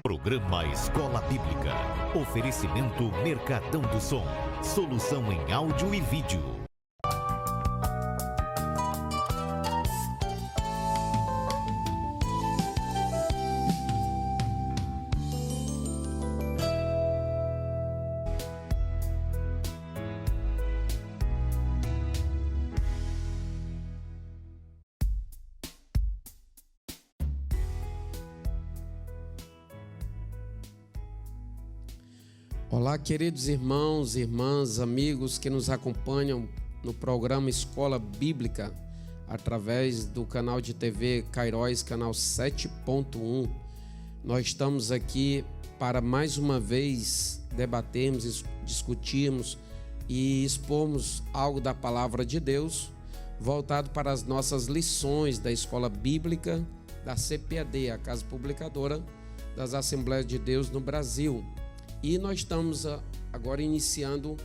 Programa Escola Bíblica. Oferecimento Mercadão do Som. Solução em áudio e vídeo. Olá, queridos irmãos, irmãs, amigos que nos acompanham no programa Escola Bíblica, através do canal de TV Cairóis, canal 7.1. Nós estamos aqui para mais uma vez debatermos, discutirmos e expormos algo da palavra de Deus, voltado para as nossas lições da Escola Bíblica da CPAD, a Casa Publicadora das Assembleias de Deus no Brasil. E nós estamos agora iniciando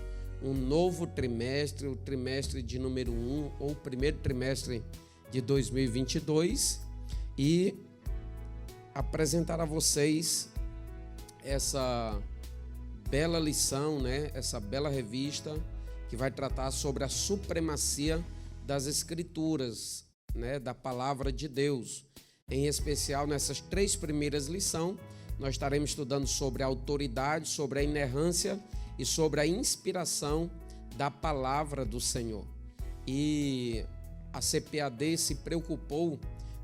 um novo trimestre, o trimestre de número 1, ou o primeiro trimestre de 2022, e apresentar a vocês essa bela lição, essa bela revista que vai tratar sobre a supremacia das Escrituras, da Palavra de Deus. Em especial, nessas 3 primeiras lições, nós estaremos estudando sobre a autoridade, sobre a inerrância e sobre a inspiração da palavra do Senhor. E a CPAD se preocupou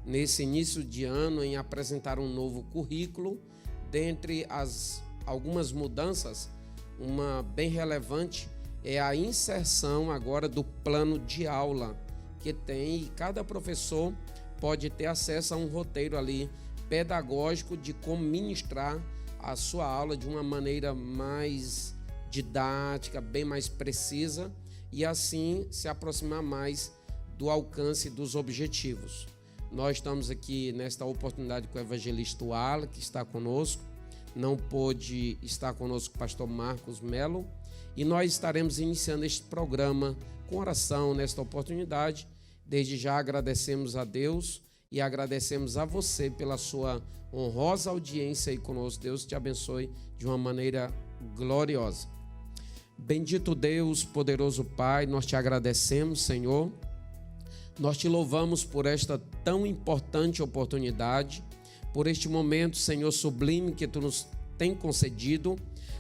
nesse início de ano em apresentar um novo currículo. Dentre algumas mudanças, uma bem relevante é a inserção agora do plano de aula que tem, e cada professor pode ter acesso a um roteiro ali pedagógico de como ministrar a sua aula de uma maneira mais didática, bem mais precisa, e assim se aproximar mais do alcance dos objetivos. Nós estamos aqui nesta oportunidade com o evangelista Wala, que está conosco. Não pôde estar conosco o pastor Marcos Melo, e nós estaremos iniciando este programa com oração nesta oportunidade. Desde já agradecemos a Deus e agradecemos a você pela sua honrosa audiência aí conosco. Deus te abençoe de uma maneira gloriosa. Bendito Deus, poderoso Pai, nós te agradecemos, Senhor. Nós te louvamos por esta tão importante oportunidade, por este momento, Senhor, sublime que tu nos tem concedido.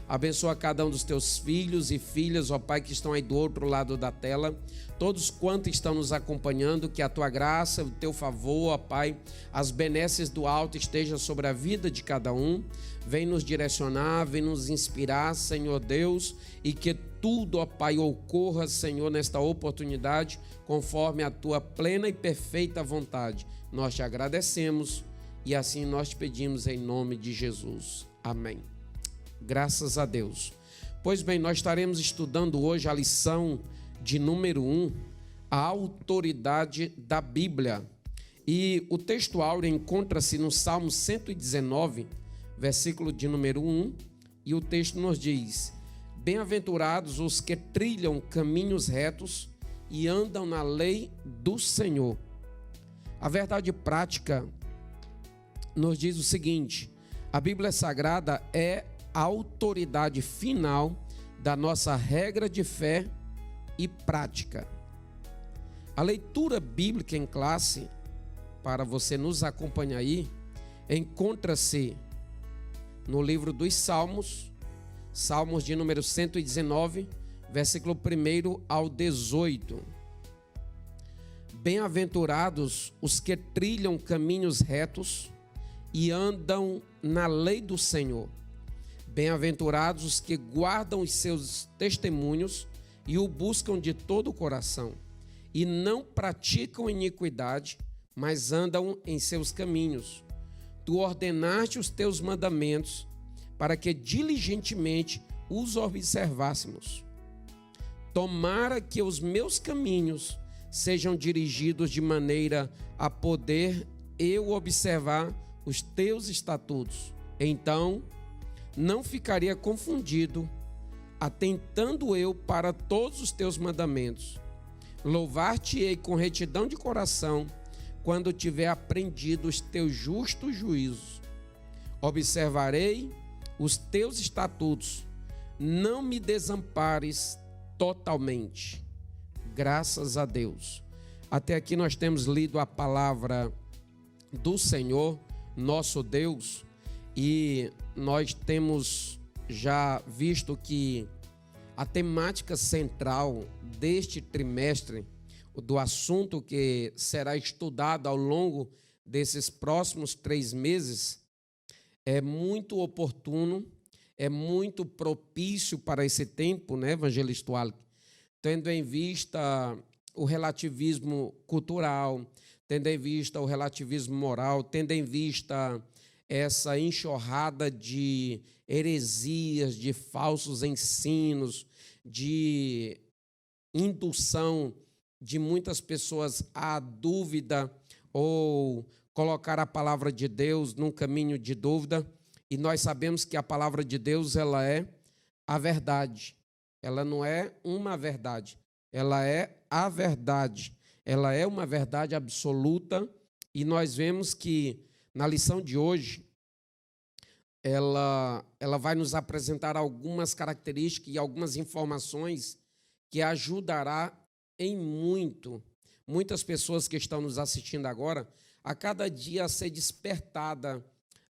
Abençoa cada um dos teus filhos e filhas, ó Pai, que estão aí do outro lado da tela. Todos quantos estão nos acompanhando, que a tua graça, o teu favor, ó Pai, as benesses do alto estejam sobre a vida de cada um. Vem nos direcionar, vem nos inspirar, Senhor Deus, e que tudo, ó Pai, ocorra, Senhor, nesta oportunidade, conforme a tua plena e perfeita vontade. Nós te agradecemos e assim nós te pedimos em nome de Jesus. Amém. Graças a Deus. Pois bem, nós estaremos estudando hoje a lição de número 1, a autoridade da Bíblia. E o texto áureo encontra-se no Salmo 119, versículo de número 1, e o texto nos diz: Bem-aventurados os que trilham caminhos retos e andam na lei do Senhor. A verdade prática nos diz o seguinte: a Bíblia Sagrada é a autoridade final da nossa regra de fé e prática. A leitura bíblica em classe, para você nos acompanhar aí, encontra-se no livro dos Salmos, Salmos de número 119, versículo 1 ao 18. Bem-aventurados os que trilham caminhos retos e andam na lei do Senhor. Bem-aventurados os que guardam os seus testemunhos e o buscam de todo o coração, e não praticam iniquidade, mas andam em seus caminhos. Tu ordenaste os teus mandamentos para que diligentemente os observássemos. Tomara que os meus caminhos sejam dirigidos de maneira a poder eu observar os teus estatutos. Então, não ficaria confundido, atentando eu para todos os teus mandamentos. Louvar-te-ei com retidão de coração, quando tiver aprendido os teus justos juízos. Observarei os teus estatutos, não me desampares totalmente. Graças a Deus. Até aqui nós temos lido a palavra do Senhor, nosso Deus, e nós temos já visto que a temática central deste trimestre, do assunto que será estudado ao longo desses próximos 3 meses, é muito oportuno, é muito propício para esse tempo, né, evangelista Wallace? Tendo em vista o relativismo cultural, tendo em vista o relativismo moral, tendo em vista essa enxurrada de heresias, de falsos ensinos, de indução de muitas pessoas à dúvida ou colocar a palavra de Deus num caminho de dúvida. E nós sabemos que a palavra de Deus, ela é a verdade. Ela não é uma verdade, ela é a verdade. Ela é uma verdade absoluta, e nós vemos que na lição de hoje ela vai nos apresentar algumas características e algumas informações que ajudará em muitas pessoas que estão nos assistindo agora, a cada dia a ser despertada,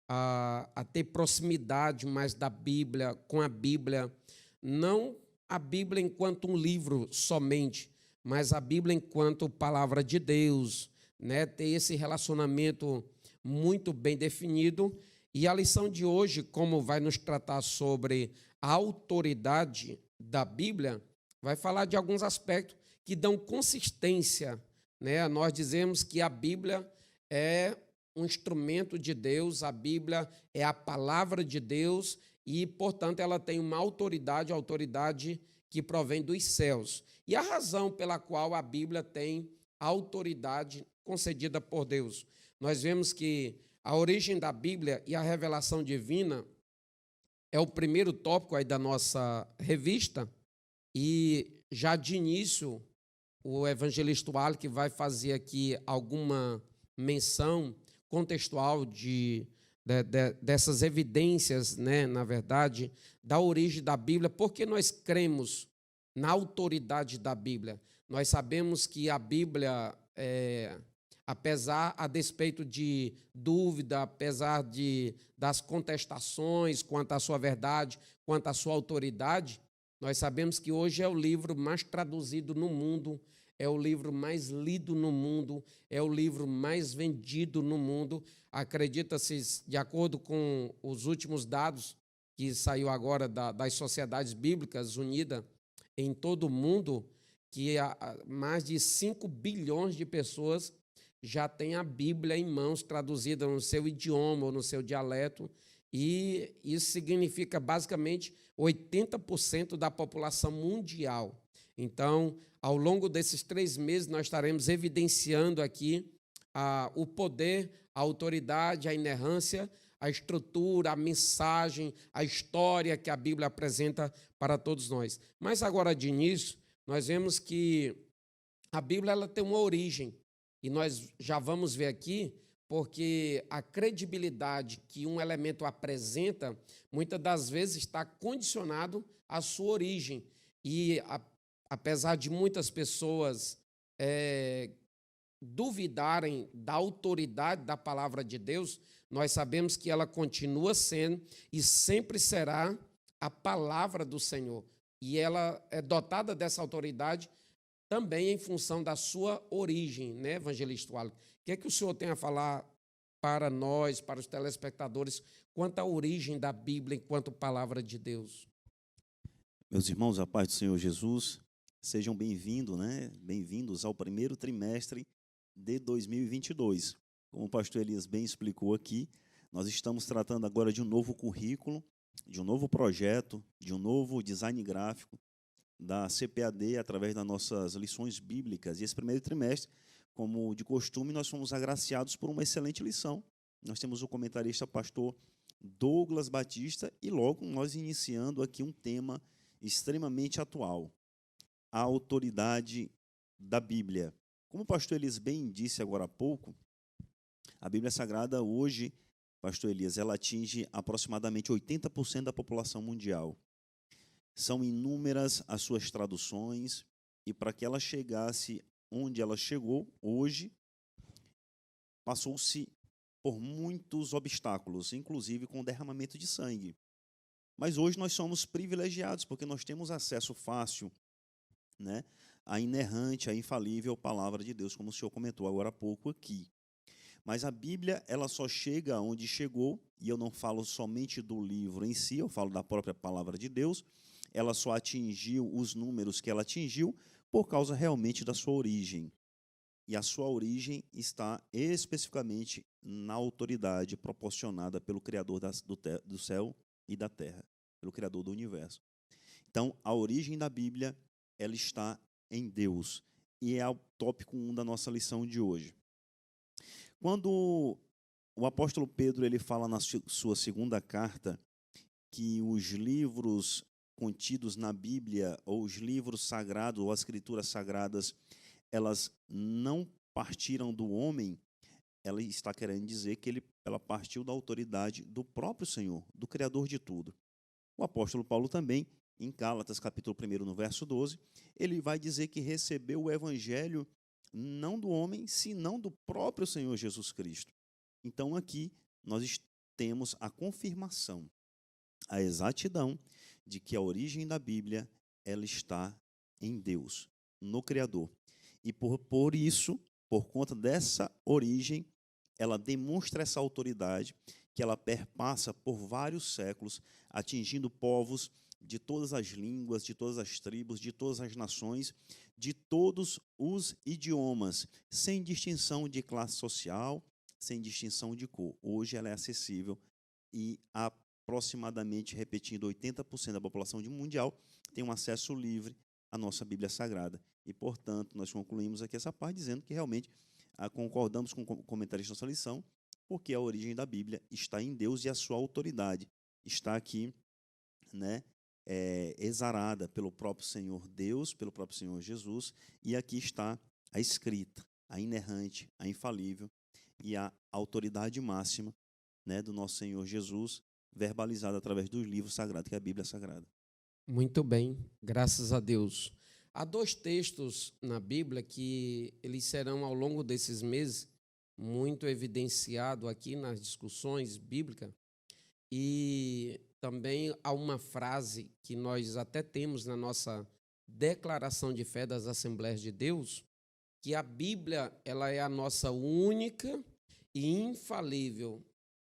a ter proximidade mais da Bíblia, com a Bíblia, não a Bíblia enquanto um livro somente, mas a Bíblia enquanto palavra de Deus, né? Ter esse relacionamento muito bem definido. E a lição de hoje, como vai nos tratar sobre a autoridade da Bíblia, vai falar de alguns aspectos que dão consistência, né? Nós dizemos que a Bíblia é um instrumento de Deus, a Bíblia é a palavra de Deus e, portanto, ela tem uma autoridade, a autoridade que provém dos céus. E a razão pela qual a Bíblia tem autoridade concedida por Deus. Nós vemos que a origem da Bíblia e a revelação divina é o primeiro tópico aí da nossa revista, e já de início o evangelista Wallace vai fazer aqui alguma menção contextual dessas evidências, né, na verdade, da origem da Bíblia, porque nós cremos na autoridade da Bíblia. Nós sabemos que a Bíblia, a despeito de dúvida, apesar das contestações quanto à sua verdade, quanto à sua autoridade, nós sabemos que hoje é o livro mais traduzido no mundo, é o livro mais lido no mundo, é o livro mais vendido no mundo. Acredita-se, de acordo com os últimos dados que saiu agora das Sociedades Bíblicas Unidas em todo o mundo, que mais de 5 bilhões de pessoas já têm a Bíblia em mãos, traduzida no seu idioma ou no seu dialeto, e isso significa basicamente 80% da população mundial. Então, ao longo desses 3 meses, nós estaremos evidenciando aqui o poder, a autoridade, a inerrância, a estrutura, a mensagem, a história que a Bíblia apresenta para todos nós. Mas agora, de início, nós vemos que a Bíblia ela tem uma origem, e nós já vamos ver aqui, porque a credibilidade que um elemento apresenta, muitas das vezes está condicionado à sua origem. E apesar de muitas pessoas duvidarem da autoridade da palavra de Deus, nós sabemos que ela continua sendo e sempre será a palavra do Senhor. E ela é dotada dessa autoridade também em função da sua origem, né, evangelista Wallace? O que é que o senhor tem a falar para nós, para os telespectadores, quanto à origem da Bíblia enquanto palavra de Deus? Meus irmãos, a paz do Senhor Jesus, sejam bem-vindos, né? Bem-vindos ao primeiro trimestre de 2022. Como o pastor Elias bem explicou aqui, nós estamos tratando agora de um novo currículo, de um novo projeto, de um novo design gráfico da CPAD através das nossas lições bíblicas. E esse primeiro trimestre, como de costume, nós fomos agraciados por uma excelente lição. Nós temos o comentarista pastor Douglas Batista e logo nós iniciando aqui um tema extremamente atual, a autoridade da Bíblia. Como o pastor Elias bem disse agora há pouco, a Bíblia Sagrada hoje pastor Elias, ela atinge aproximadamente 80% da população mundial. São inúmeras as suas traduções, e para que ela chegasse onde ela chegou hoje, passou-se por muitos obstáculos, inclusive com derramamento de sangue. Mas hoje nós somos privilegiados, porque nós temos acesso fácil, né, à inerrante, à infalível palavra de Deus, como o senhor comentou agora há pouco aqui. Mas a Bíblia, ela só chega onde chegou, e eu não falo somente do livro em si, eu falo da própria palavra de Deus. Ela só atingiu os números que ela atingiu por causa realmente da sua origem. E a sua origem está especificamente na autoridade proporcionada pelo Criador do céu e da terra, pelo Criador do universo. Então, a origem da Bíblia, ela está em Deus. E é o tópico 1 da nossa lição de hoje. Quando o apóstolo Pedro ele fala na sua segunda carta que os livros contidos na Bíblia, ou os livros sagrados, ou as escrituras sagradas, elas não partiram do homem, ela está querendo dizer que ela partiu da autoridade do próprio Senhor, do Criador de tudo. O apóstolo Paulo também, em Gálatas, capítulo 1, no verso 12, ele vai dizer que recebeu o evangelho não do homem, senão do próprio Senhor Jesus Cristo. Então, aqui, nós temos a confirmação, a exatidão de que a origem da Bíblia, ela está em Deus, no Criador. E por isso, por conta dessa origem, ela demonstra essa autoridade que ela perpassa por vários séculos, atingindo povos de todas as línguas, de todas as tribos, de todas as nações, de todos os idiomas, sem distinção de classe social, sem distinção de cor. Hoje ela é acessível e aproximadamente, repetindo, 80% da população mundial tem um acesso livre à nossa Bíblia Sagrada. E, portanto, nós concluímos aqui essa parte dizendo que realmente concordamos com o comentarista da nossa lição, porque a origem da Bíblia está em Deus e a sua autoridade está aqui, né, exarada pelo próprio Senhor Deus, pelo próprio Senhor Jesus, e aqui está a escrita, a inerrante, a infalível e a autoridade máxima, né, do nosso Senhor Jesus, verbalizada através dos livros sagrados, que é a Bíblia Sagrada. Muito bem, graças a Deus. Há 2 textos na Bíblia que eles serão, ao longo desses meses, muito evidenciados aqui nas discussões bíblicas. E também há uma frase que nós até temos na nossa declaração de fé das Assembleias de Deus, que a Bíblia ela é a nossa única e infalível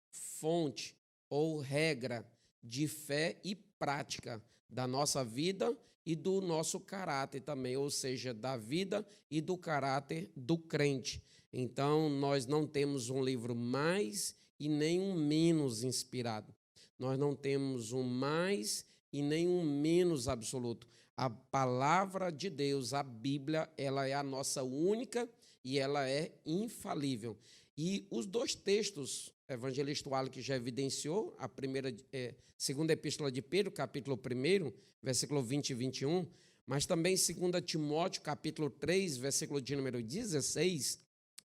fonte ou regra de fé e prática da nossa vida e do nosso caráter também, ou seja, da vida e do caráter do crente. Então, nós não temos um livro mais e nem um menos inspirado. Nós não temos um mais e nem um menos absoluto. A palavra de Deus, a Bíblia, ela é a nossa única e ela é infalível. E os 2 textos, evangelista Wallace que já evidenciou, a segunda epístola de Pedro, capítulo 1, versículo 20 e 21, mas também 2 Timóteo, capítulo 3, versículo de número 16,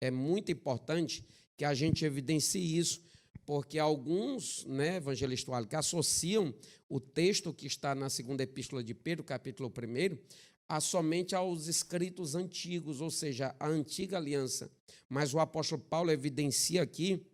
é muito importante que a gente evidencie isso, porque alguns, né, evangelista Wallace, que associam o texto que está na segunda epístola de Pedro, capítulo 1, somente aos escritos antigos, ou seja, a antiga aliança. Mas o apóstolo Paulo evidencia aqui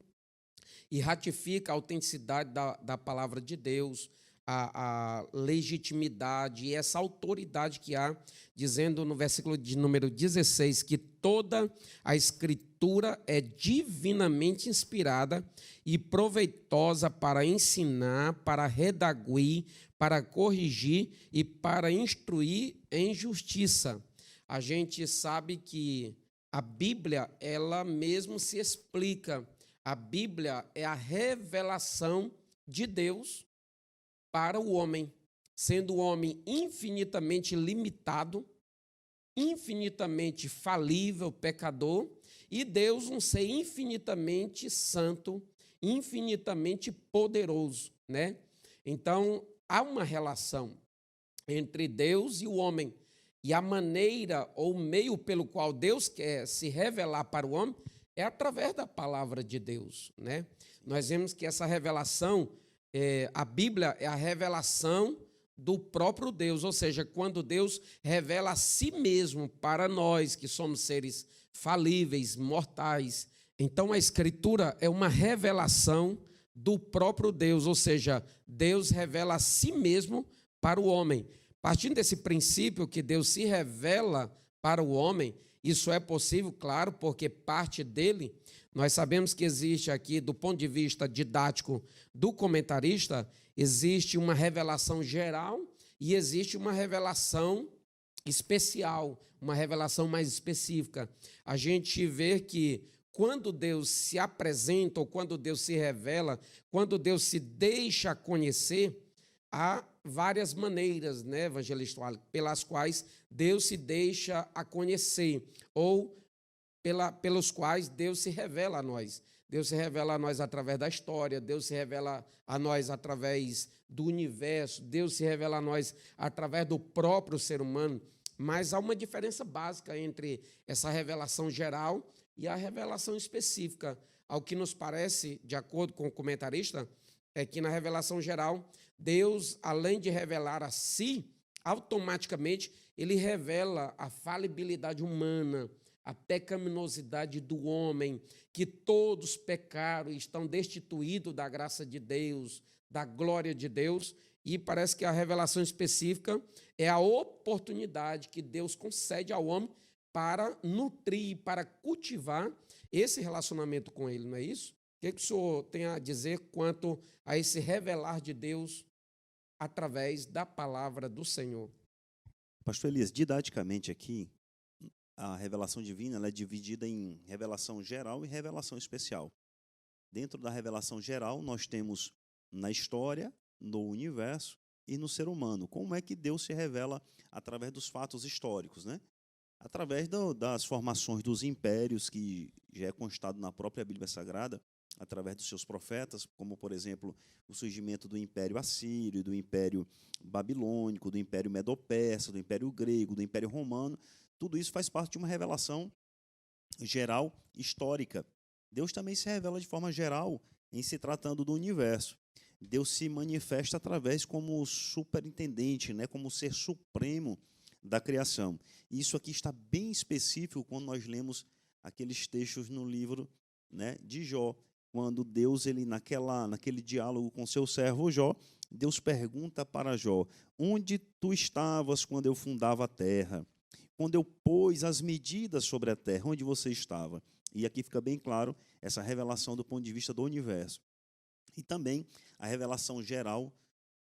e ratifica a autenticidade da palavra de Deus, a legitimidade e essa autoridade que há, dizendo no versículo de número 16 que toda a Escritura é divinamente inspirada e proveitosa para ensinar, para redaguir, para corrigir e para instruir em justiça. A gente sabe que a Bíblia, ela mesmo se explica. A Bíblia é a revelação de Deus para o homem, sendo o homem infinitamente limitado, infinitamente falível, pecador, e Deus um ser infinitamente santo, infinitamente poderoso, né? Então, há uma relação entre Deus e o homem, e a maneira ou meio pelo qual Deus quer se revelar para o homem é através da palavra de Deus, né? Nós vemos que essa revelação, a Bíblia é a revelação do próprio Deus, ou seja, quando Deus revela a si mesmo para nós, que somos seres falíveis, mortais. Então, a Escritura é uma revelação do próprio Deus, ou seja, Deus revela a si mesmo para o homem. Partindo desse princípio que Deus se revela para o homem, isso é possível, claro, porque parte dele. Nós sabemos que existe aqui, do ponto de vista didático do comentarista, existe uma revelação geral e existe uma revelação especial, uma revelação mais específica. A gente vê que quando Deus se apresenta ou quando Deus se revela, quando Deus se deixa conhecer, há várias maneiras, né, evangelista, pelas quais Deus se deixa a conhecer ou pelos quais Deus se revela a nós. Deus se revela a nós através da história, Deus se revela a nós através do universo, Deus se revela a nós através do próprio ser humano, mas há uma diferença básica entre essa revelação geral e a revelação específica. Ao que nos parece, de acordo com o comentarista, é que na revelação geral, Deus, além de revelar a si, automaticamente ele revela a falibilidade humana, a pecaminosidade do homem, que todos pecaram e estão destituídos da graça de Deus, da glória de Deus, e parece que a revelação específica é a oportunidade que Deus concede ao homem para nutrir, para cultivar esse relacionamento com ele, não é isso? O que o senhor tem a dizer quanto a esse revelar de Deus através da palavra do Senhor? Pastor Elias, didaticamente aqui, a revelação divina ela é dividida em revelação geral e revelação especial. Dentro da revelação geral, nós temos na história, no universo e no ser humano. Como é que Deus se revela através dos fatos históricos, né? Através das formações dos impérios, que já é constado na própria Bíblia Sagrada, através dos seus profetas, como, por exemplo, o surgimento do Império Assírio, do Império Babilônico, do Império Medo-Persa, do Império Grego, do Império Romano. Tudo isso faz parte de uma revelação geral histórica. Deus também se revela de forma geral em se tratando do universo. Deus se manifesta através como superintendente, né, como ser supremo da criação. Isso aqui está bem específico quando nós lemos aqueles textos no livro, né, de Jó, quando Deus, naquele diálogo com seu servo Jó, Deus pergunta para Jó: onde tu estavas quando eu fundava a terra? Quando eu pus as medidas sobre a terra, onde você estava? E aqui fica bem claro essa revelação do ponto de vista do universo. E também a revelação geral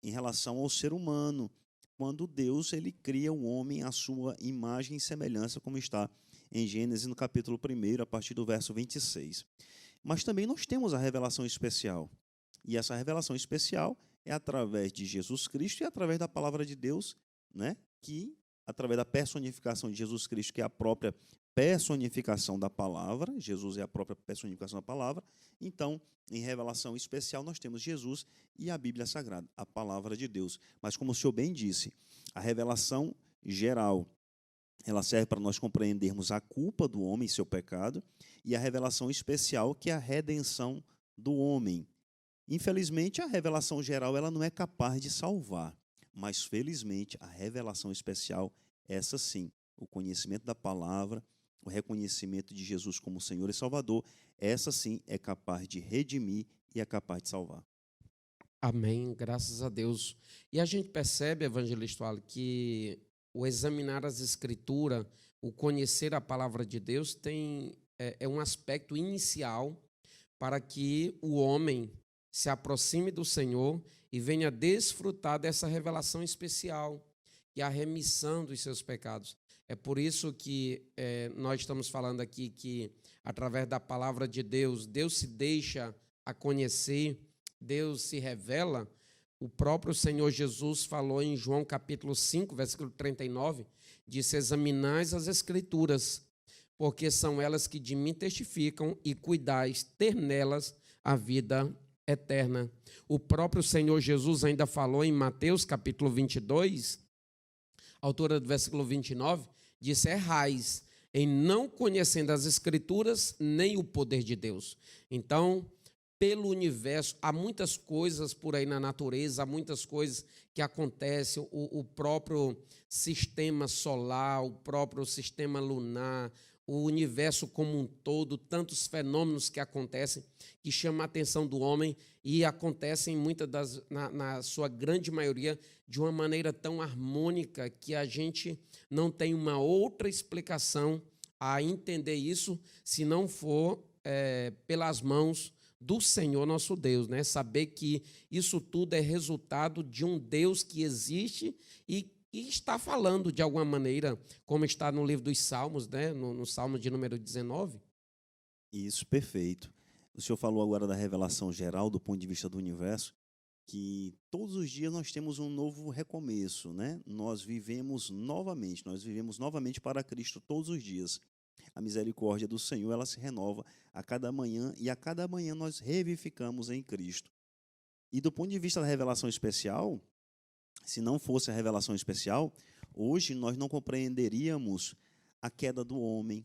em relação ao ser humano, quando Deus ele cria o homem à sua imagem e semelhança, como está em Gênesis, no capítulo 1, a partir do verso 26. Mas também nós temos a revelação especial. E essa revelação especial é através de Jesus Cristo e através da palavra de Deus, né? Que, através da personificação de Jesus Cristo, que é a própria personificação da palavra, Jesus é a própria personificação da palavra. Então, em revelação especial, nós temos Jesus e a Bíblia Sagrada, a palavra de Deus. Mas, como o senhor bem disse, a revelação geral, ela serve para nós compreendermos a culpa do homem e seu pecado, e a revelação especial, que é a redenção do homem. Infelizmente, a revelação geral ela não é capaz de salvar, mas, felizmente, a revelação especial, essa sim, o conhecimento da palavra, o reconhecimento de Jesus como Senhor e Salvador, essa sim é capaz de redimir e é capaz de salvar. Amém, graças a Deus. E a gente percebe, evangelista Ali, que o examinar as Escrituras, o conhecer a palavra de Deus é um aspecto inicial para que o homem se aproxime do Senhor e venha desfrutar dessa revelação especial, que é a remissão dos seus pecados. É por isso que nós estamos falando aqui que, através da palavra de Deus, Deus se deixa a conhecer, Deus se revela. O próprio Senhor Jesus falou em João capítulo 5, versículo 39, disse: examinais as Escrituras, porque são elas que de mim testificam, e cuidais ter nelas a vida eterna. O próprio Senhor Jesus ainda falou em Mateus capítulo 22, a altura do versículo 29, disse: errais, em não conhecendo as Escrituras nem o poder de Deus. Então, pelo universo, há muitas coisas por aí na natureza, há muitas coisas que acontecem, o próprio sistema solar, o próprio sistema lunar, o universo como um todo, tantos fenômenos que acontecem, que chamam a atenção do homem e acontecem na sua grande maioria de uma maneira tão harmônica que a gente não tem uma outra explicação a entender isso se não for pelas mãos do Senhor nosso Deus, né? Saber que isso tudo é resultado de um Deus que existe e está falando de alguma maneira, como está no livro dos Salmos, né? No Salmo de número 19. Isso, perfeito. O senhor falou agora da revelação geral do ponto de vista do universo, que todos os dias nós temos um novo recomeço, né? Nós vivemos novamente para Cristo todos os dias. A misericórdia do Senhor, ela se renova a cada manhã e a cada manhã nós revivificamos em Cristo. E do ponto de vista da revelação especial, se não fosse a revelação especial, hoje nós não compreenderíamos a queda do homem,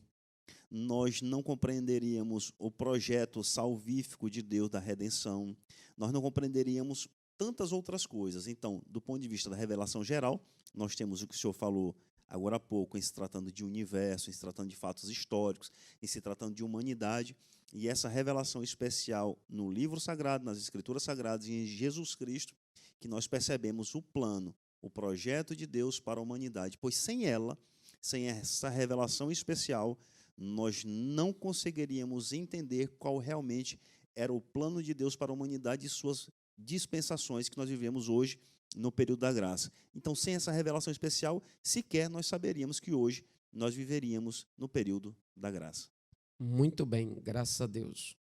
nós não compreenderíamos o projeto salvífico de Deus da redenção, nós não compreenderíamos tantas outras coisas. Então, do ponto de vista da revelação geral, nós temos o que o senhor falou agora há pouco, em se tratando de universo, em se tratando de fatos históricos, em se tratando de humanidade, e essa revelação especial no livro sagrado, nas escrituras sagradas e em Jesus Cristo, que nós percebemos o plano, o projeto de Deus para a humanidade, pois sem ela, sem essa revelação especial, nós não conseguiríamos entender qual realmente era o plano de Deus para a humanidade e suas dispensações que nós vivemos hoje no período da graça. Então, sem essa revelação especial, sequer nós saberíamos que hoje nós viveríamos no período da graça. Muito bem, graças a Deus.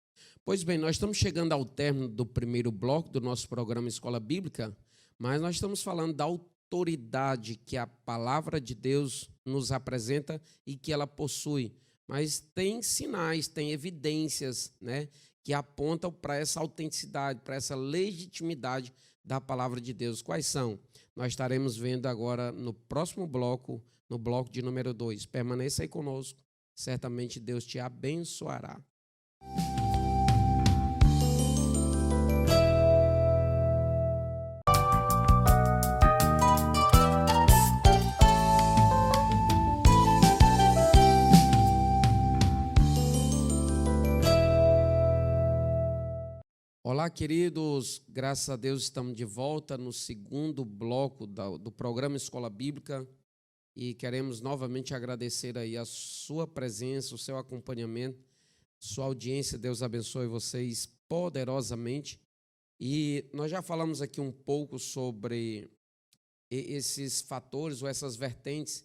Pois bem, nós estamos chegando ao término do primeiro bloco do nosso programa Escola Bíblica, mas nós estamos falando da autoridade que a palavra de Deus nos apresenta e que ela possui. Mas tem sinais, tem evidências, né, que apontam para essa autenticidade, para essa legitimidade da palavra de Deus. Quais são? Nós estaremos vendo agora no próximo bloco, no bloco de número 2. Permaneça aí conosco, certamente Deus te abençoará. Olá, queridos, graças a Deus estamos de volta no segundo bloco do programa Escola Bíblica e queremos novamente agradecer aí a sua presença, o seu acompanhamento, sua audiência. Deus abençoe vocês poderosamente. E nós já falamos aqui um pouco sobre esses fatores ou essas vertentes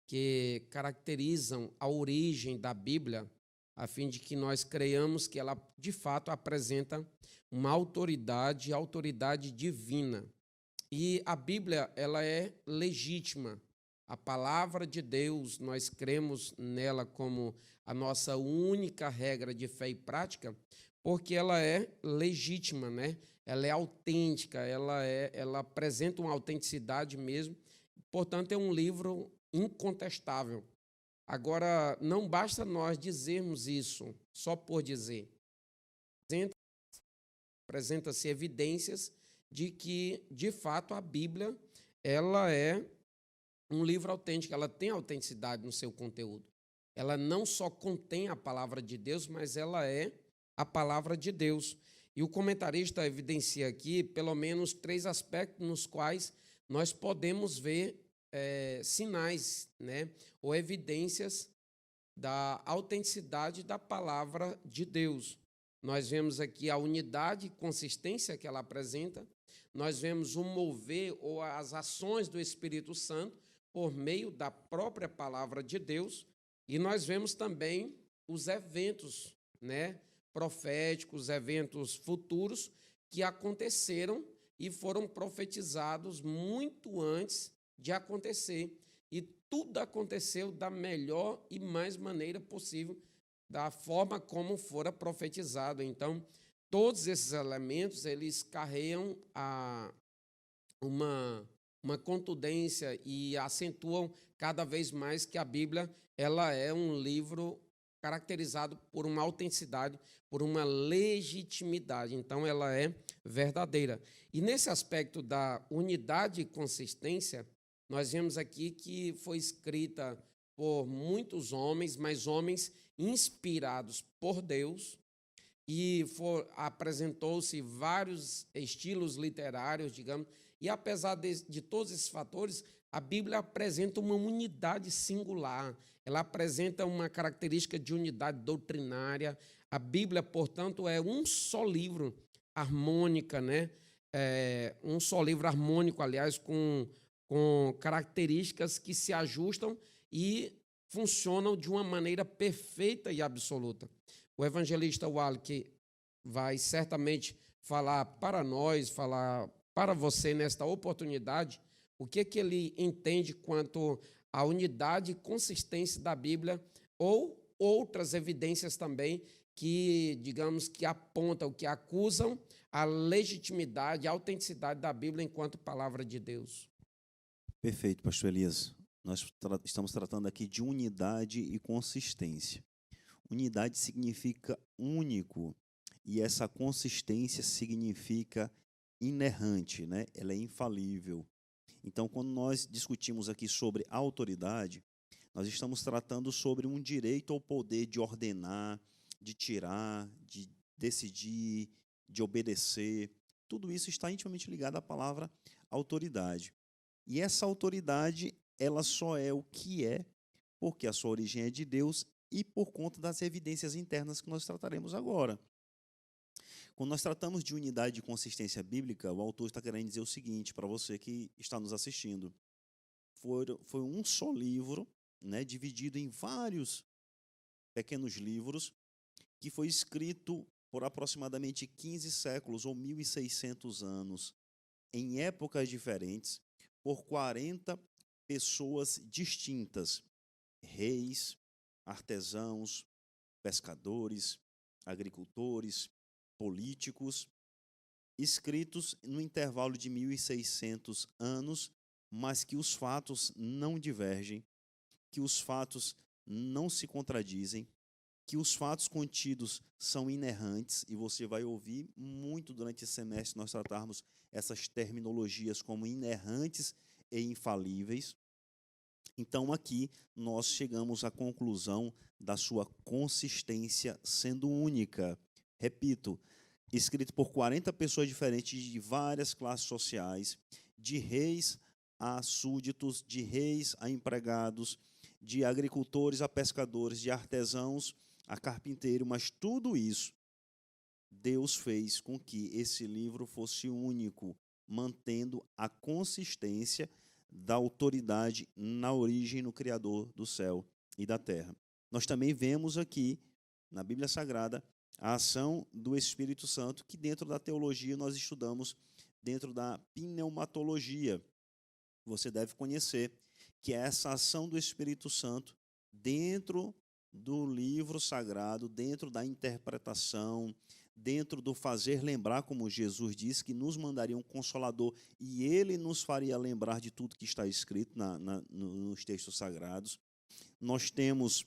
que caracterizam a origem da Bíblia, a fim de que nós creiamos que ela, de fato, apresenta uma autoridade divina. E a Bíblia, ela é legítima. A palavra de Deus, nós cremos nela como a nossa única regra de fé e prática, porque ela é legítima, né? Ela é autêntica, ela apresenta uma autenticidade mesmo. Portanto, é um livro incontestável. Agora, não basta nós dizermos isso só por dizer. Apresenta-se evidências de que, de fato, a Bíblia ela é um livro autêntico, ela tem autenticidade no seu conteúdo. Ela não só contém a palavra de Deus, mas ela é a palavra de Deus. E o comentarista evidencia aqui pelo menos 3 aspectos nos quais nós podemos ver sinais, né, ou evidências da autenticidade da palavra de Deus. Nós vemos aqui a unidade e consistência que ela apresenta, nós vemos o mover ou as ações do Espírito Santo por meio da própria palavra de Deus, e nós vemos também os eventos, né, proféticos, eventos futuros que aconteceram e foram profetizados muito antes de acontecer, e tudo aconteceu da melhor e mais maneira possível, da forma como fora profetizado. Então, todos esses elementos, eles carregam uma uma contundência e acentuam cada vez mais que a Bíblia ela é um livro caracterizado por uma autenticidade, por uma legitimidade. Então, ela é verdadeira. E nesse aspecto da unidade e consistência, nós vemos aqui que foi escrita por muitos homens, mas homens inspirados por Deus, e apresentou-se vários estilos literários, digamos, e apesar de todos esses fatores, a Bíblia apresenta uma unidade singular, ela apresenta uma característica de unidade doutrinária. A Bíblia, portanto, é um só livro harmônica, né? Um só livro harmônico, aliás, com características que se ajustam e funcionam de uma maneira perfeita e absoluta. O evangelista Wallace vai certamente falar para nós, falar para você nesta oportunidade, o que ele entende quanto à unidade e consistência da Bíblia ou outras evidências também que, digamos, que apontam, que acusam a legitimidade, a autenticidade da Bíblia enquanto palavra de Deus. Perfeito, pastor Elias. Nós estamos tratando aqui de unidade e consistência. Unidade significa único e essa consistência significa inerrante, né? Ela é infalível. Então, quando nós discutimos aqui sobre autoridade, nós estamos tratando sobre um direito ao poder de ordenar, de tirar, de decidir, de obedecer. Tudo isso está intimamente ligado à palavra autoridade. E essa autoridade, ela só é o que é, porque a sua origem é de Deus e por conta das evidências internas que nós trataremos agora. Quando nós tratamos de unidade e consistência bíblica, o autor está querendo dizer o seguinte para você que está nos assistindo. Foi um só livro, né, dividido em vários pequenos livros, que foi escrito por aproximadamente 15 séculos ou 1.600 anos, em épocas diferentes, por 40 pessoas distintas, reis, artesãos, pescadores, agricultores, políticos, escritos no intervalo de 1.600 anos, mas que os fatos não divergem, que os fatos não se contradizem, que os fatos contidos são inerrantes, e você vai ouvir muito durante esse semestre nós tratarmos essas terminologias como inerrantes e infalíveis. Então, aqui nós chegamos à conclusão da sua consistência sendo única. Repito, escrito por 40 pessoas diferentes de várias classes sociais, de reis a súditos, de reis a empregados, de agricultores a pescadores, de artesãos a carpinteiro, mas tudo isso Deus fez com que esse livro fosse único, mantendo a consistência da autoridade na origem, no Criador do céu e da terra. Nós também vemos aqui, na Bíblia Sagrada, a ação do Espírito Santo, que dentro da teologia nós estudamos dentro da pneumatologia. Você deve conhecer que é essa ação do Espírito Santo dentro do livro sagrado, dentro da interpretação, dentro do fazer lembrar, como Jesus disse, que nos mandaria um Consolador e ele nos faria lembrar de tudo que está escrito nos textos sagrados. Nós temos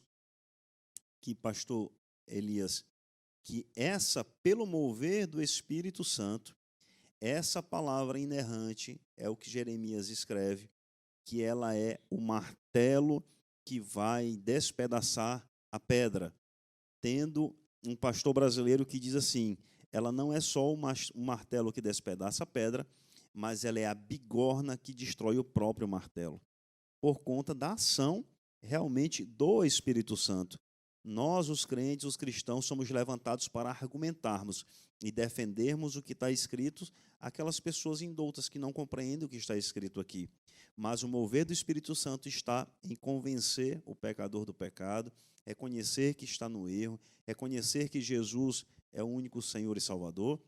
que, pastor Elias, que pelo mover do Espírito Santo, essa palavra inerrante é o que Jeremias escreve, que ela é o martelo que vai despedaçar a pedra, tendo um pastor brasileiro que diz assim, ela não é só o martelo que despedaça a pedra, mas ela é a bigorna que destrói o próprio martelo, por conta da ação realmente do Espírito Santo. Nós, os crentes, os cristãos, somos levantados para argumentarmos e defendermos o que está escrito àquelas pessoas indoutas que não compreendem o que está escrito aqui. Mas o mover do Espírito Santo está em convencer o pecador do pecado, reconhecer que está no erro, reconhecer que Jesus é o único Senhor e Salvador.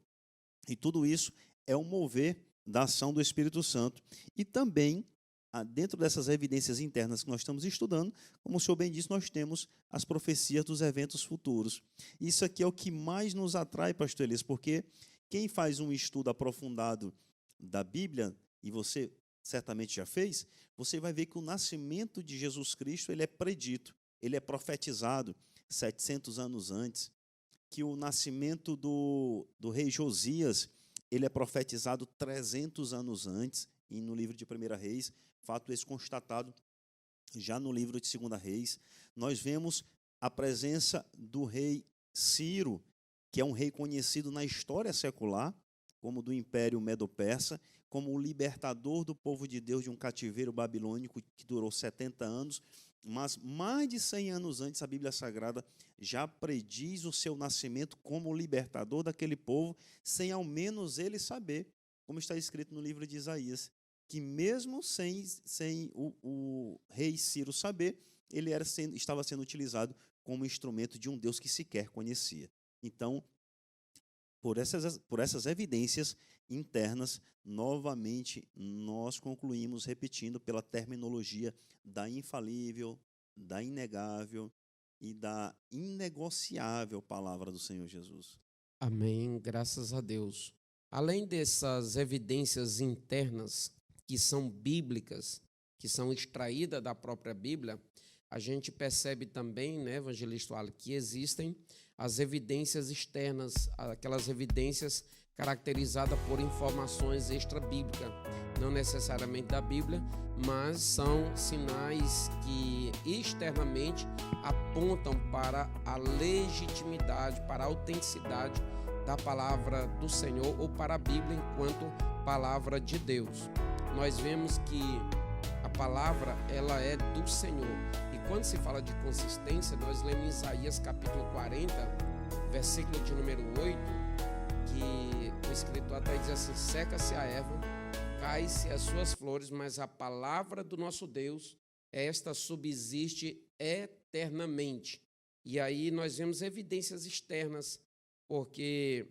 E tudo isso é o mover da ação do Espírito Santo. E também, dentro dessas evidências internas que nós estamos estudando, como o senhor bem disse, nós temos as profecias dos eventos futuros. Isso aqui é o que mais nos atrai, pastor Elias, porque quem faz um estudo aprofundado da Bíblia, e você certamente já fez, você vai ver que o nascimento de Jesus Cristo ele é predito, ele é profetizado 700 anos antes, que o nascimento do rei Josias ele é profetizado 300 anos antes, e no livro de 1 Reis, fato esse constatado já no livro de 2 Reis. Nós vemos a presença do rei Ciro, que é um rei conhecido na história secular, como do Império Medo-Persa, como o libertador do povo de Deus de um cativeiro babilônico que durou 70 anos, mas mais de 100 anos antes a Bíblia Sagrada já prediz o seu nascimento como libertador daquele povo, sem ao menos ele saber, como está escrito no livro de Isaías, que mesmo sem o rei Ciro saber, ele estava sendo utilizado como instrumento de um Deus que sequer conhecia. Então, por essas evidências internas, novamente, nós concluímos repetindo pela terminologia da infalível, da inegável e da inegociável palavra do Senhor Jesus. Amém, graças a Deus. Além dessas evidências internas que são bíblicas, que são extraídas da própria Bíblia, a gente percebe também, né, evangelista Wallace, que existem as evidências externas, aquelas evidências caracterizadas por informações extra-bíblicas, não necessariamente da Bíblia, mas são sinais que externamente apontam para a legitimidade, para a autenticidade da palavra do Senhor ou para a Bíblia enquanto palavra de Deus. Nós vemos que a palavra, ela é do Senhor. E quando se fala de consistência, nós lemos Isaías capítulo 40, versículo de número 8, que o escritor até diz assim: seca-se a erva, cai-se as suas flores, mas a palavra do nosso Deus, esta subsiste eternamente. E aí nós vemos evidências externas, porque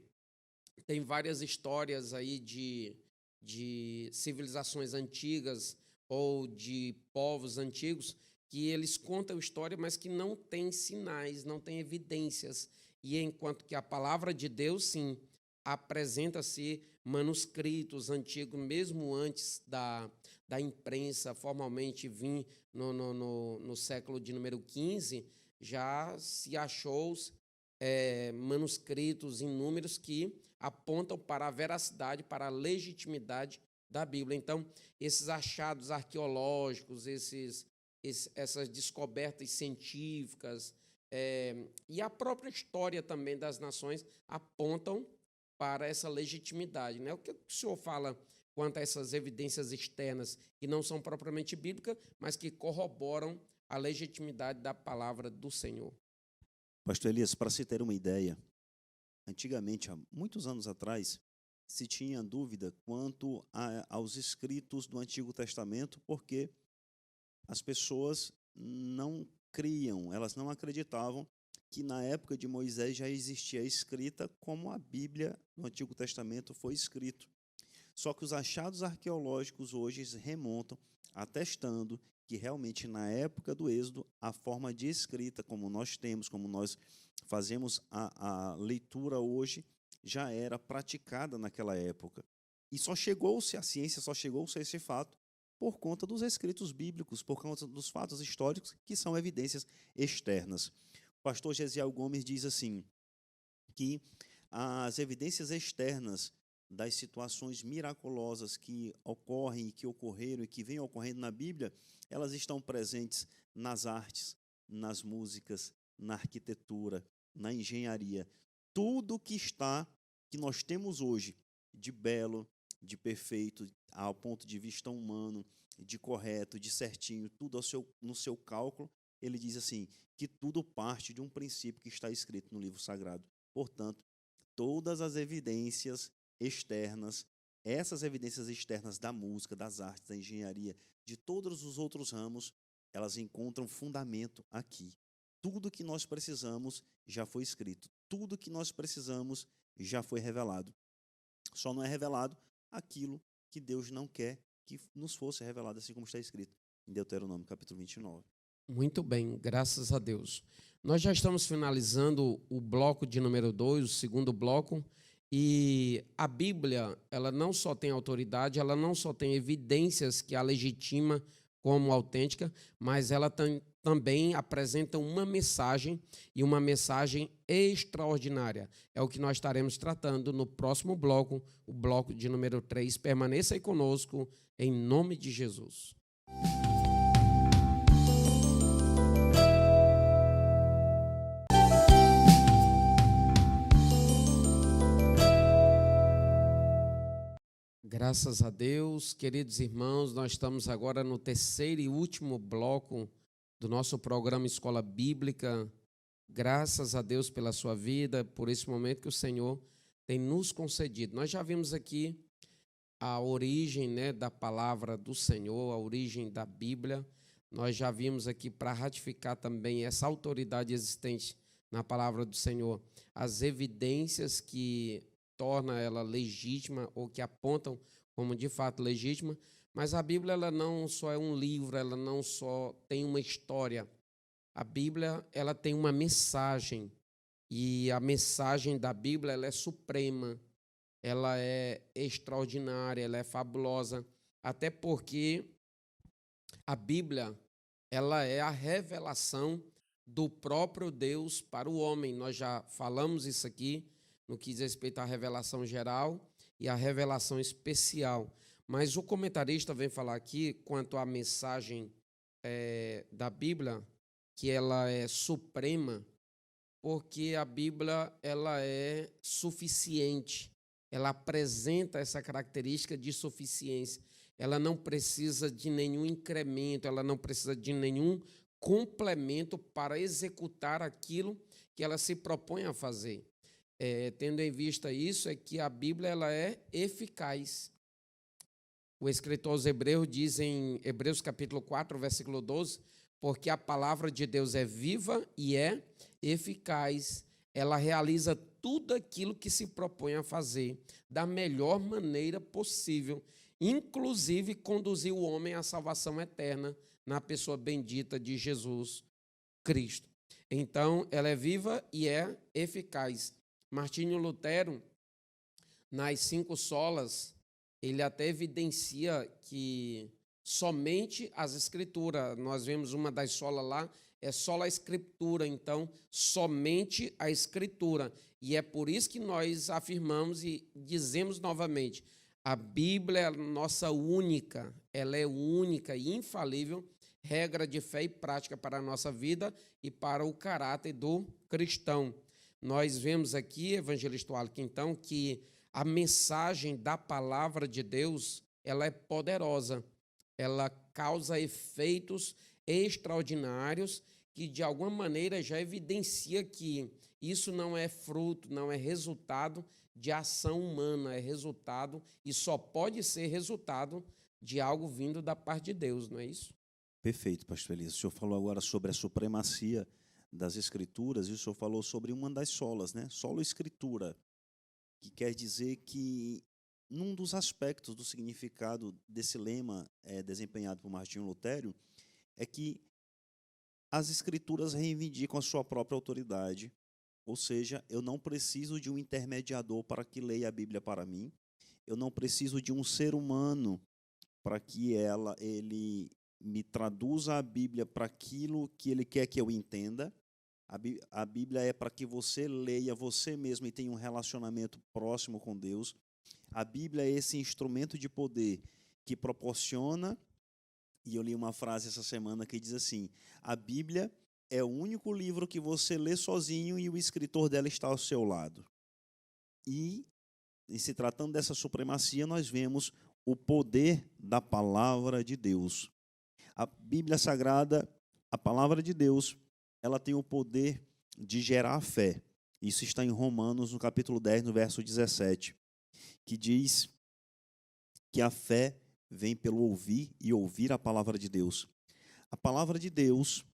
tem várias histórias aí de civilizações antigas ou de povos antigos que eles contam história, mas que não tem sinais, não tem evidências. E enquanto que a palavra de Deus, sim, apresenta-se manuscritos antigos, mesmo antes da imprensa formalmente vir no século de número 15, já se achou manuscritos inúmeros que apontam para a veracidade, para a legitimidade da Bíblia. Então, esses achados arqueológicos, essas descobertas científicas e a própria história também das nações apontam para essa legitimidade, né? O que o senhor fala quanto a essas evidências externas que não são propriamente bíblicas, mas que corroboram a legitimidade da palavra do Senhor? Pastor Elias, para se ter uma ideia, antigamente, há muitos anos atrás, se tinha dúvida quanto aos escritos do Antigo Testamento, porque as pessoas não criam, elas não acreditavam que na época de Moisés já existia escrita como a Bíblia no Antigo Testamento foi escrito. Só que os achados arqueológicos hoje remontam, atestando que realmente na época do Êxodo, a forma de escrita, como nós temos, como nós fazemos a leitura hoje, já era praticada naquela época. E a ciência só chegou-se a esse fato por conta dos escritos bíblicos, por conta dos fatos históricos, que são evidências externas. O pastor Gesiel Gomes diz assim, que as evidências externas das situações miraculosas que ocorrem e que ocorreram e que vêm ocorrendo na Bíblia, elas estão presentes nas artes, nas músicas, na arquitetura, na engenharia. Tudo que nós temos hoje de belo, de perfeito, ao ponto de vista humano, de correto, de certinho, tudo no seu cálculo, ele diz assim, que tudo parte de um princípio que está escrito no livro sagrado. Portanto, todas as evidências externas, essas evidências externas da música, das artes, da engenharia, de todos os outros ramos, elas encontram fundamento aqui. Tudo que nós precisamos já foi escrito. Tudo que nós precisamos já foi revelado. Só não é revelado aquilo que Deus não quer que nos fosse revelado, assim como está escrito em Deuteronômio, capítulo 29. Muito bem, graças a Deus. Nós já estamos finalizando o bloco de número 2, o segundo bloco, E a Bíblia, ela não só tem autoridade, ela não só tem evidências que a legitima como autêntica, mas ela também apresenta uma mensagem, e uma mensagem extraordinária. É o que nós estaremos tratando no próximo bloco, o bloco de número 3. Permaneça aí conosco, em nome de Jesus. Graças a Deus, queridos irmãos, nós estamos agora no terceiro e último bloco do nosso programa Escola Bíblica. Graças a Deus pela sua vida, por esse momento que o Senhor tem nos concedido. Nós já vimos aqui a origem, da palavra do Senhor, a origem da Bíblia. Nós já vimos aqui, para ratificar também essa autoridade existente na palavra do Senhor, as evidências que torna ela legítima ou que apontam como de fato legítima, mas a Bíblia ela não só é um livro, ela não só tem uma história. A Bíblia ela tem uma mensagem, e a mensagem da Bíblia ela é suprema, ela é extraordinária, ela é fabulosa, até porque a Bíblia ela é a revelação do próprio Deus para o homem. Nós já falamos isso aqui no que diz respeito à revelação geral e à revelação especial. Mas o comentarista vem falar aqui quanto à mensagem da Bíblia, que ela é suprema, porque a Bíblia ela é suficiente, ela apresenta essa característica de suficiência. Ela não precisa de nenhum incremento, ela não precisa de nenhum complemento para executar aquilo que ela se propõe a fazer. Tendo em vista isso, é que a Bíblia ela é eficaz. O escritor aos Hebreus diz em Hebreus capítulo 4, versículo 12, porque a palavra de Deus é viva e é eficaz. Ela realiza tudo aquilo que se propõe a fazer da melhor maneira possível, inclusive conduzir o homem à salvação eterna na pessoa bendita de Jesus Cristo. Então, ela é viva e é eficaz. Martinho Lutero, nas 5 solas, ele até evidencia que somente as escrituras, nós vemos uma das solas lá, é sola escritura, então somente a escritura. E é por isso que nós afirmamos e dizemos novamente, a Bíblia é nossa única, ela é única e infalível regra de fé e prática para a nossa vida e para o caráter do cristão. Nós vemos aqui, evangelista Wallace, então, que a mensagem da palavra de Deus, ela é poderosa, ela causa efeitos extraordinários que, de alguma maneira, já evidencia que isso não é fruto, não é resultado de ação humana, é resultado e só pode ser resultado de algo vindo da parte de Deus, não é isso? Perfeito, pastor Elias. O senhor falou agora sobre a supremacia das Escrituras, e o senhor falou sobre uma das solas, Solo Escritura, que quer dizer que, num dos aspectos do significado desse lema desempenhado por Martinho Lutero, é que as Escrituras reivindicam a sua própria autoridade, ou seja, eu não preciso de um intermediador para que leia a Bíblia para mim, eu não preciso de um ser humano para que ele me traduza a Bíblia para aquilo que ele quer que eu entenda. A Bíblia é para que você leia você mesmo e tenha um relacionamento próximo com Deus. A Bíblia é esse instrumento de poder que proporciona, e eu li uma frase essa semana que diz assim, a Bíblia é o único livro que você lê sozinho e o escritor dela está ao seu lado. E se tratando dessa supremacia, nós vemos o poder da palavra de Deus. A Bíblia Sagrada, a palavra de Deus, ela tem o poder de gerar fé. Isso está em Romanos, no capítulo 10, no verso 17, que diz que a fé vem pelo ouvir e ouvir a palavra de Deus. A palavra de Deus,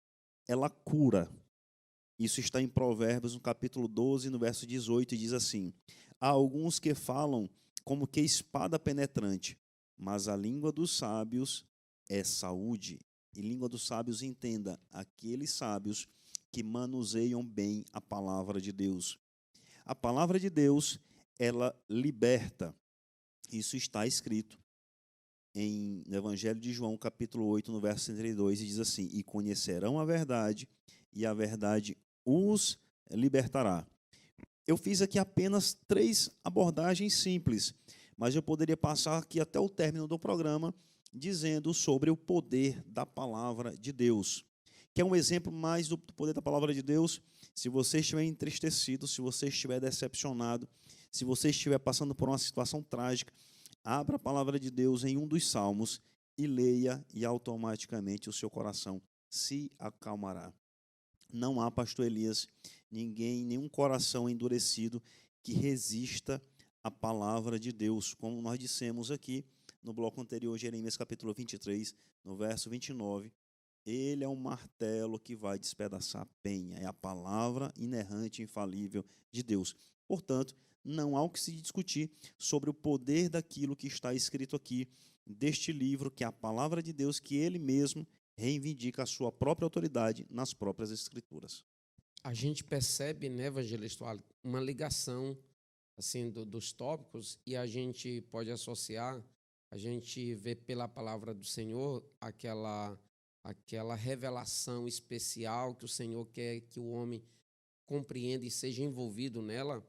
ela cura. Isso está em Provérbios, no capítulo 12, no verso 18, e diz assim, há alguns que falam como que espada penetrante, mas a língua dos sábios é saúde. E língua dos sábios, entenda, aqueles sábios que manuseiam bem a palavra de Deus. A palavra de Deus ela liberta. Isso está escrito no Evangelho de João, capítulo 8, no verso 32, e diz assim: e conhecerão a verdade, e a verdade os libertará. Eu fiz aqui apenas 3 abordagens simples, mas eu poderia passar aqui até o término do programa dizendo sobre o poder da palavra de Deus. Quer um exemplo mais do poder da palavra de Deus? Se você estiver entristecido, se você estiver decepcionado, se você estiver passando por uma situação trágica, abra a palavra de Deus em um dos salmos e leia, e automaticamente o seu coração se acalmará. Não há, pastor Elias, nenhum coração endurecido que resista à palavra de Deus. Como nós dissemos aqui no bloco anterior, Jeremias capítulo 23, no verso 29, ele é um martelo que vai despedaçar a penha, é a palavra inerrante e infalível de Deus. Portanto, não há o que se discutir sobre o poder daquilo que está escrito aqui, deste livro, que é a palavra de Deus, que ele mesmo reivindica a sua própria autoridade nas próprias Escrituras. A gente percebe, né, evangelista, uma ligação assim dos tópicos, e a gente pode associar, a gente vê pela palavra do Senhor aquela revelação especial que o Senhor quer que o homem compreenda e seja envolvido nela.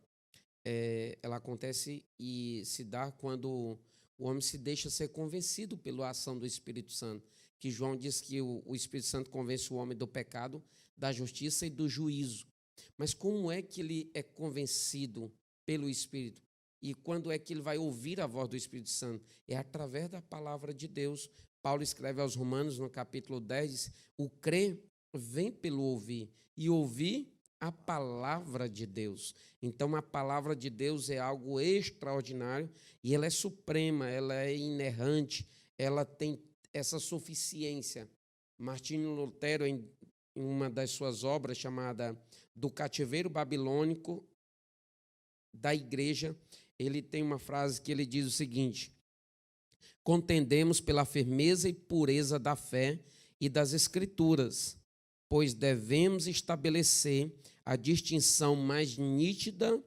Ela acontece e se dá quando o homem se deixa ser convencido pela ação do Espírito Santo, que João diz que o Espírito Santo convence o homem do pecado, da justiça e do juízo. Mas como é que ele é convencido pelo Espírito? E quando é que ele vai ouvir a voz do Espírito Santo? É através da palavra de Deus. Paulo escreve aos Romanos, no capítulo 10, diz, o crer vem pelo ouvir, e ouvir a palavra de Deus. Então, a palavra de Deus é algo extraordinário, e ela é suprema, ela é inerrante, ela tem essa suficiência. Martinho Lutero, em uma das suas obras, chamada Do Cativeiro Babilônico da Igreja, ele tem uma frase que ele diz o seguinte: contendemos pela firmeza e pureza da fé e das Escrituras, pois devemos estabelecer a distinção mais nítida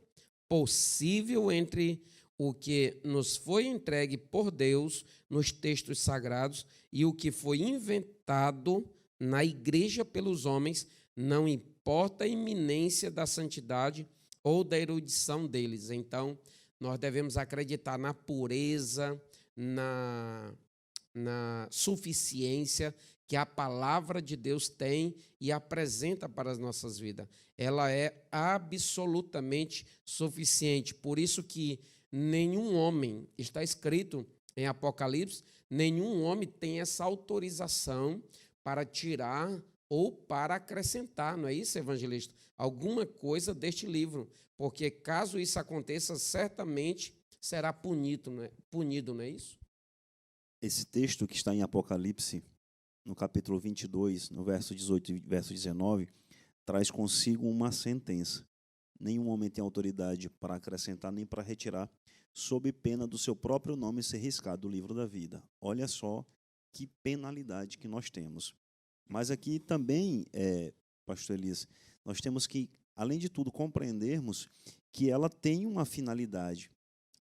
possível entre o que nos foi entregue por Deus nos textos sagrados e o que foi inventado na igreja pelos homens, não importa a iminência da santidade ou da erudição deles. Então, nós devemos acreditar na pureza, na suficiência que a palavra de Deus tem e apresenta para as nossas vidas. Ela é absolutamente suficiente. Por isso que nenhum homem, está escrito em Apocalipse, nenhum homem tem essa autorização para tirar ou para acrescentar, não é isso, evangelista? Alguma coisa deste livro, porque caso isso aconteça, certamente será punido, não é isso? Esse texto que está em Apocalipse, no capítulo 22, no verso 18 e verso 19, traz consigo uma sentença. Nenhum homem tem autoridade para acrescentar nem para retirar, sob pena do seu próprio nome ser riscado do livro da vida. Olha só que penalidade que nós temos. Mas aqui também, pastor Elias, nós temos que, além de tudo, compreendermos que ela tem uma finalidade,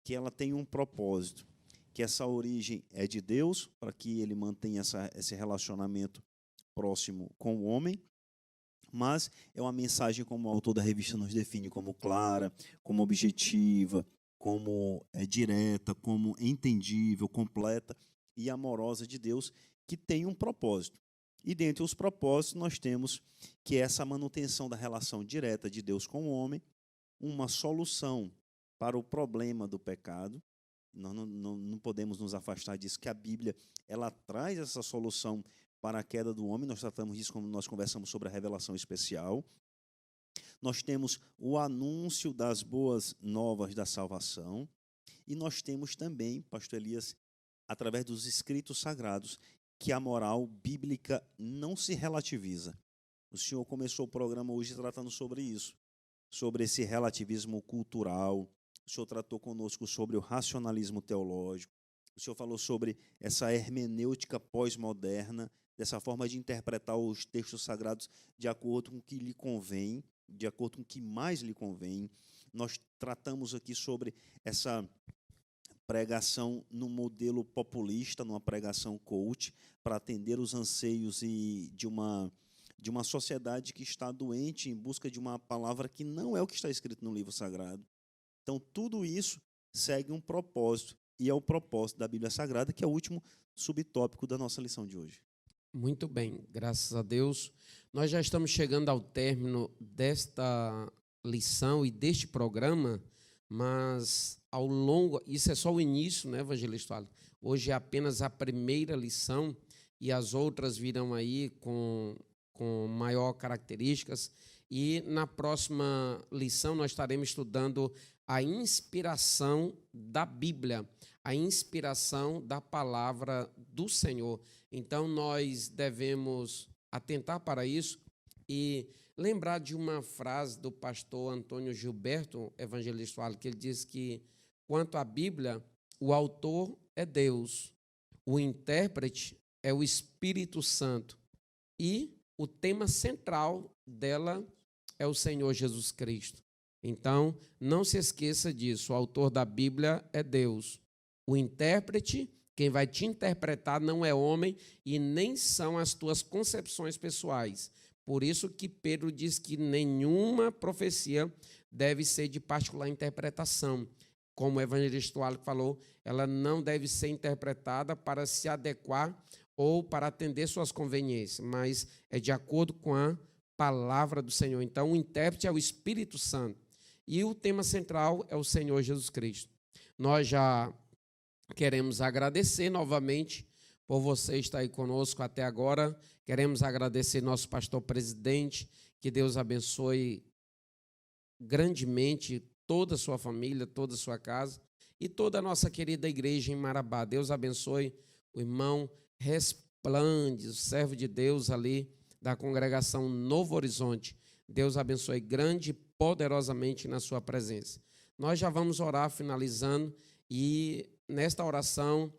que ela tem um propósito, que essa origem é de Deus, para que ele mantenha esse relacionamento próximo com o homem, mas é uma mensagem, como o autor da revista nos define, como clara, como objetiva, como direta, como entendível, completa e amorosa de Deus, que tem um propósito. E dentre os propósitos nós temos que essa manutenção da relação direta de Deus com o homem, uma solução para o problema do pecado. Nós não podemos nos afastar disso, que a Bíblia ela traz essa solução para a queda do homem. Nós tratamos disso quando nós conversamos sobre a revelação especial. Nós temos o anúncio das boas novas da salvação. E nós temos também, pastor Elias, através dos escritos sagrados, que a moral bíblica não se relativiza. O senhor começou o programa hoje tratando sobre isso, sobre esse relativismo cultural. O senhor tratou conosco sobre o racionalismo teológico. O senhor falou sobre essa hermenêutica pós-moderna, dessa forma de interpretar os textos sagrados de acordo com o que lhe convém, de acordo com o que mais lhe convém. nós tratamos aqui sobre essa pregação no modelo populista, numa pregação coach, para atender os anseios de uma sociedade que está doente em busca de uma palavra que não é o que está escrito no livro sagrado. Então, tudo isso segue um propósito, e é o propósito da Bíblia Sagrada, que é o último subtópico da nossa lição de hoje. Muito bem, graças a Deus. Nós já estamos chegando ao término desta lição e deste programa, mas ao longo, isso é só o início, né, evangelista Alex? Hoje é apenas a primeira lição e as outras virão aí com maior características. E na próxima lição nós estaremos estudando a inspiração da Bíblia, a inspiração da palavra do Senhor. Então nós devemos atentar para isso e lembrar de uma frase do pastor Antônio Gilberto, evangelista Alex, que ele diz que, quanto à Bíblia, o autor é Deus, o intérprete é o Espírito Santo e o tema central dela é o Senhor Jesus Cristo. Então, não se esqueça disso, o autor da Bíblia é Deus, o intérprete, quem vai te interpretar não é homem e nem são as tuas concepções pessoais. Por isso que Pedro diz que nenhuma profecia deve ser de particular interpretação. Como o evangelista Alex falou, ela não deve ser interpretada para se adequar ou para atender suas conveniências, mas é de acordo com a palavra do Senhor. Então, o intérprete é o Espírito Santo e o tema central é o Senhor Jesus Cristo. Nós já queremos agradecer novamente por você estar aí conosco até agora. Queremos agradecer nosso pastor presidente, que Deus abençoe grandemente toda a sua família, toda a sua casa e toda a nossa querida igreja em Marabá. Deus abençoe o irmão Resplandes, o servo de Deus ali da congregação Novo Horizonte. Deus abençoe grande e poderosamente na sua presença. Nós já vamos orar finalizando e nesta oração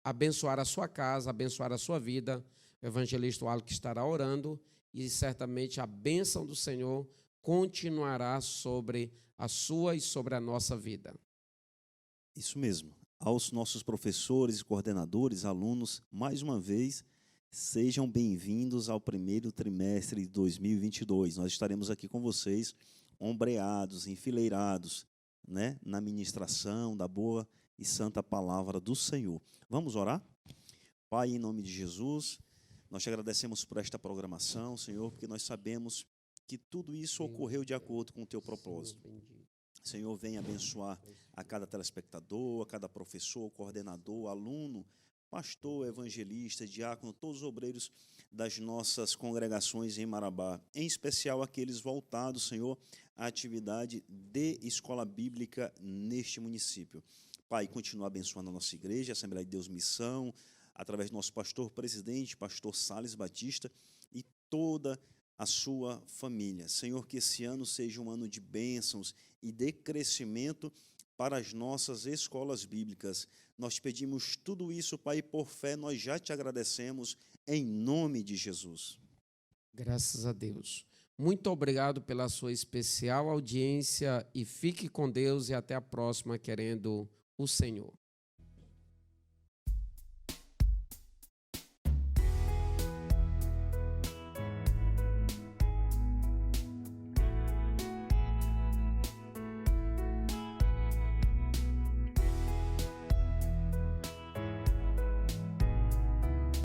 abençoar a sua casa, abençoar a sua vida. O evangelista Alex estará orando e certamente a bênção do Senhor continuará sobre a sua e sobre a nossa vida. Isso mesmo. Aos nossos professores, coordenadores, alunos, mais uma vez, sejam bem-vindos ao primeiro trimestre de 2022. Nós estaremos aqui com vocês, ombreados, enfileirados, né, na ministração da boa e santa palavra do Senhor. Vamos orar? Pai, em nome de Jesus, nós te agradecemos por esta programação, Senhor, porque nós sabemos que tudo isso ocorreu de acordo com o teu propósito. Senhor, venha abençoar a cada telespectador, a cada professor, coordenador, aluno, pastor, evangelista, diácono, todos os obreiros das nossas congregações em Marabá, em especial aqueles voltados, Senhor, à atividade de escola bíblica neste município. Pai, continua abençoando a nossa igreja, a Assembleia de Deus Missão, através do nosso pastor presidente, pastor Sales Batista, e toda a sua família. Senhor, que esse ano seja um ano de bênçãos e de crescimento para as nossas escolas bíblicas. Nós pedimos tudo isso, Pai, e por fé nós já te agradecemos, em nome de Jesus. Graças a Deus. Muito obrigado pela sua especial audiência e fique com Deus e até a próxima, querendo o Senhor.